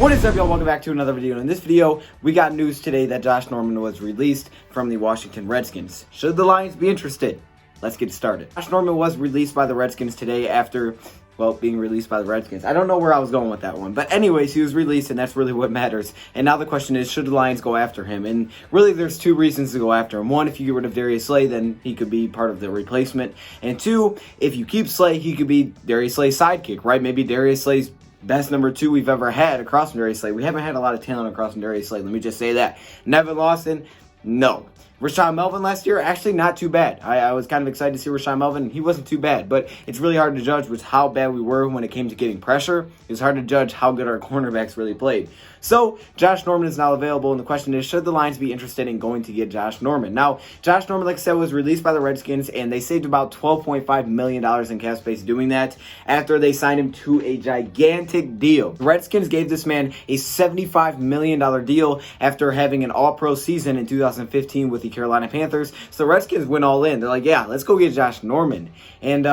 What is up, y'all? Welcome back to another video. In this video, we got news today that Josh Norman was released from the Washington Redskins. Should the Lions be interested? Let's get started. Josh Norman was released by the Redskins today after, well, being released by the Redskins. I don't know where I was going with that one. But anyways, he was released, and that's really what matters. And now the question is, should the Lions go after him? And really, there's two reasons to go after him. One, if you get rid of Darius Slay, then he could be part of the replacement. And two, if you keep Slay, he could be Darius Slay's sidekick, right? Maybe Darius Slay's best number two we've ever had across from Darius Slay. We haven't had a lot of talent across from Darius Slay. Let me just say that. Nevin Lawson, no. Rashawn Melvin last year, actually not too bad. I was kind of excited to see Rashawn Melvin. He wasn't too bad, but it's really hard to judge with how bad we were when it came to getting pressure. It's hard to judge how good our cornerbacks really played. So, Josh Norman is now available, and the question is, should the Lions be interested in going to get Josh Norman? Now, Josh Norman, like I said, was released by the Redskins, and they saved about $12.5 million in cap space doing that after they signed him to a gigantic deal. The Redskins gave this man a $75 million deal after having an all-pro season in 2015 with the Carolina Panthers. So the Redskins went all in. They're like, yeah, let's go get Josh Norman. And,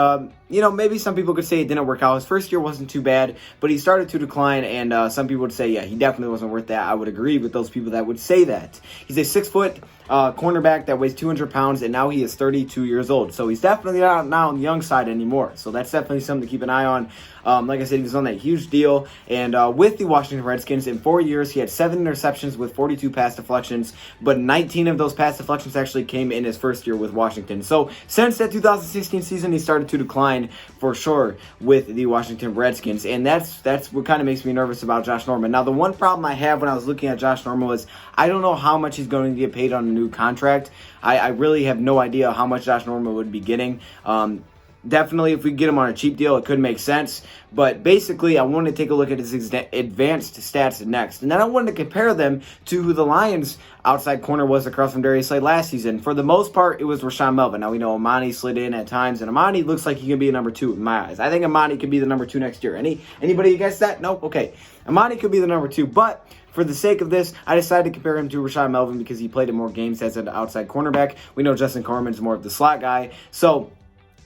maybe some people could say it didn't work out. His first year wasn't too bad, but he started to decline, and some people would say, yeah, he definitely wasn't worth that. I would agree with those people that would say that. He's a 6-foot cornerback that weighs 200 pounds, and now he is 32 years old. So he's definitely not on the young side anymore. So that's definitely something to keep an eye on. Like I said, he was on that huge deal. And with the Washington Redskins, in 4 years, he had 7 interceptions with 42 pass deflections, but 19 of those pass deflections actually came in his first year with Washington. So since that 2016 season, he started to decline for sure with the Washington Redskins. And that's what kind of makes me nervous about Josh Norman. Now, the one problem I have when I was looking at Josh Norman was I don't know how much he's going to get paid on a new contract. I really have no idea how much Josh Norman would be getting. Definitely, if we get him on a cheap deal, it could make sense. But basically, I wanted to take a look at his advanced stats next. And then I wanted to compare them to who the Lions' outside corner was across from Darius Slay last season. For the most part, it was Rashawn Melvin. Now, we know Amani slid in at times, and Amani looks like he can be a number 2 in my eyes. I think Amani could be the number 2 next year. Anybody guess that? No? Okay. Amani could be the number 2, but for the sake of this, I decided to compare him to Rashawn Melvin because he played in more games as an outside cornerback. We know Justin Corman is more of the slot guy. So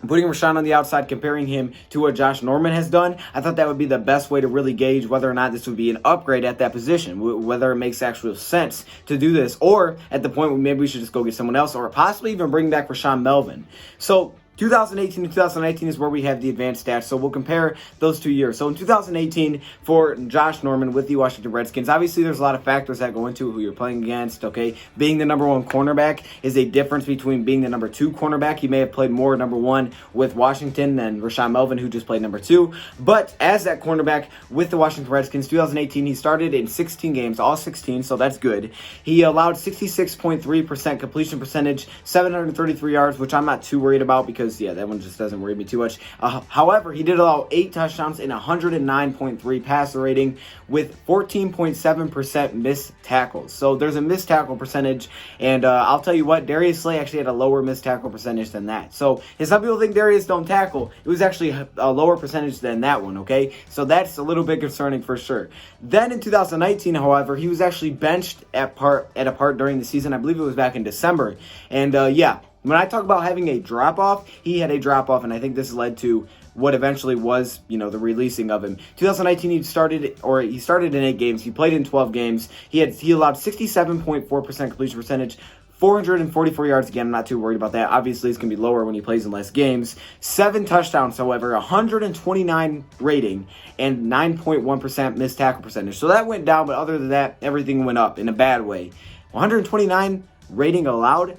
putting Rashawn on the outside, comparing him to what Josh Norman has done, I thought that would be the best way to really gauge whether or not this would be an upgrade at that position, whether it makes actual sense to do this, or at the point where maybe we should just go get someone else, or possibly even bring back Rashawn Melvin. So 2018 to 2019 is where we have the advanced stats, so we'll compare those 2 years. So in 2018, for Josh Norman with the Washington Redskins, obviously there's a lot of factors that go into who you're playing against, okay? Being the number 1 cornerback is a difference between being the number 2 cornerback. He may have played more number 1 with Washington than Rashawn Melvin, who just played number 2. But as that cornerback with the Washington Redskins, 2018, he started in 16 games, all 16, so that's good. He allowed 66.3% completion percentage, 733 yards, which I'm not too worried about because yeah, that one just doesn't worry me too much. However, he did allow 8 touchdowns and 109.3 passer rating with 14.7% missed tackles. So there's a missed tackle percentage, and I'll tell you what, Darius Slay actually had a lower missed tackle percentage than that. So if some people think Darius don't tackle, it was actually a lower percentage than that one, okay? So that's a little bit concerning for sure. Then in 2019, however, he was actually benched at a part during the season. I believe it was back in December. And yeah, when I talk about having a drop-off, he had a drop-off, and I think this led to what eventually was, the releasing of him. 2019, he started in 8 games. He played in 12 games. He allowed 67.4% completion percentage, 444 yards. Again, I'm not too worried about that. Obviously, it's going to be lower when he plays in less games. 7 touchdowns, however, 129 rating, and 9.1% missed tackle percentage. So that went down, but other than that, everything went up in a bad way. 129 rating allowed.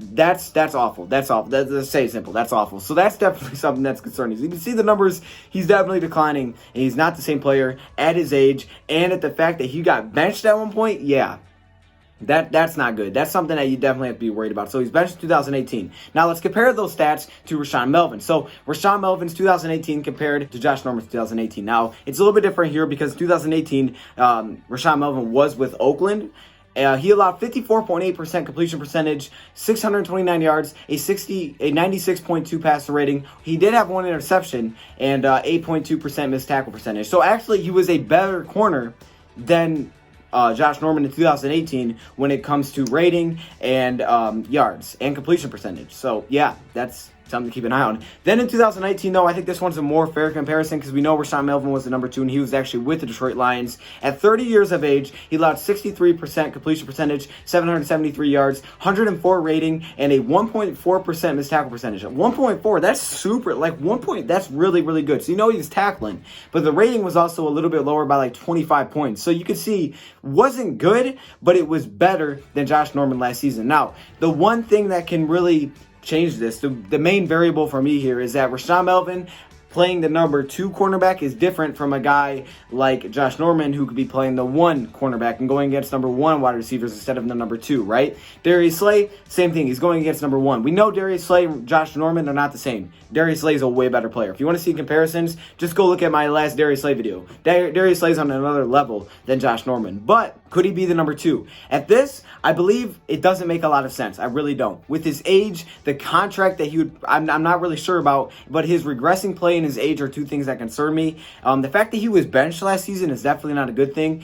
That's awful. That's awful. Let's say it simple. That's awful. So that's definitely something that's concerning. So you can see the numbers. He's definitely declining, and he's not the same player at his age, and at the fact that he got benched at one point. Yeah, that's not good. That's something that you definitely have to be worried about. So he's benched in 2018. Now let's compare those stats to Rashawn Melvin. So Rashawn Melvin's 2018 compared to Josh Norman's 2018. Now it's a little bit different here because 2018, Rashawn Melvin was with Oakland. He allowed 54.8% completion percentage, 629 yards, a 96.2 passer rating. He did have 1 interception and 8.2% missed tackle percentage. So actually, he was a better corner than Josh Norman in 2018 when it comes to rating and yards and completion percentage. So yeah, that's something to keep an eye on. Then in 2019, though, I think this one's a more fair comparison because we know Rashaan Melvin was the number 2, and he was actually with the Detroit Lions. At 30 years of age, he allowed 63% completion percentage, 773 yards, 104 rating, and a 1.4% missed tackle percentage. 1.4, that's super, like 1 point, that's really, really good. So you know he was tackling, but the rating was also a little bit lower by like 25 points. So you could see, wasn't good, but it was better than Josh Norman last season. Now, the one thing that can really change this, the main variable for me here is that Rashaan Melvin playing the number 2 cornerback is different from a guy like Josh Norman who could be playing the 1 cornerback and going against number 1 wide receivers instead of the number 2, right? Darius Slay, same thing. He's going against number 1. We know Darius Slay and Josh Norman are not the same. Darius Slay is a way better player. If you want to see comparisons, just go look at my last Darius Slay video. Darius Slay is on another level than Josh Norman. But could he be the number 2? At this, I believe it doesn't make a lot of sense. I really don't. With his age, the contract that he would, I'm not really sure about, but his regressing play and his age are two things that concern me. The fact that he was benched last season is definitely not a good thing.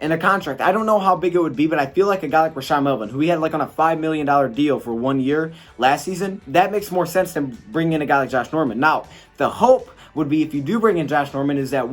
And a contract, I don't know how big it would be, but I feel like a guy like Rashaan Melvin, who he had like on a $5 million deal for 1 year last season, that makes more sense than bringing in a guy like Josh Norman. Now, the hope would be if you do bring in Josh Norman is that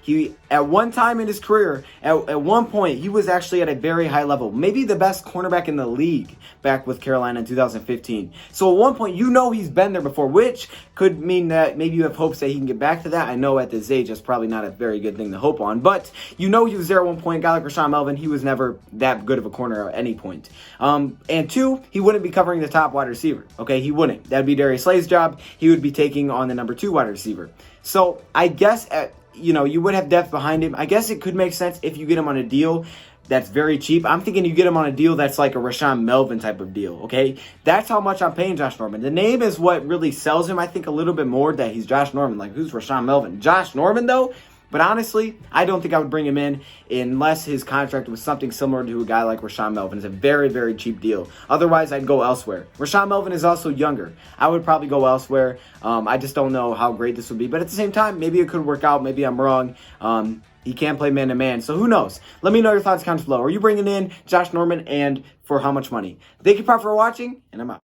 he at one time in his career, at one point, he was actually at a very high level, maybe the best cornerback in the league back with Carolina in 2015. So at one point, you know he's been there before, which could mean that maybe you have hopes that he can get back to that. I know at this age, that's probably not a very good thing to hope on, but you know he was there at one point. A guy like Rashaan Melvin, he was never that good of a corner at any point. And 2, he wouldn't be covering the top wide receiver. Okay, he wouldn't. That'd be Darius Slay's job. He would be taking on the number 2 wide receiver. So I guess you would have depth behind him. I guess it could make sense if you get him on a deal that's very cheap. I'm thinking you get him on a deal that's like a Rashaan Melvin type of deal, okay? That's how much I'm paying Josh Norman. The name is what really sells him, I think, a little bit more that he's Josh Norman. Like, who's Rashaan Melvin? Josh Norman, though? But honestly, I don't think I would bring him in unless his contract was something similar to a guy like Rashaan Melvin. It's a very, very cheap deal. Otherwise, I'd go elsewhere. Rashaan Melvin is also younger. I would probably go elsewhere. I just don't know how great this would be. But at the same time, maybe it could work out. Maybe I'm wrong. He can play man-to-man, so who knows? Let me know your thoughts in the comments below. Are you bringing in Josh Norman, and for how much money? Thank you, Prof, for watching, and I'm out.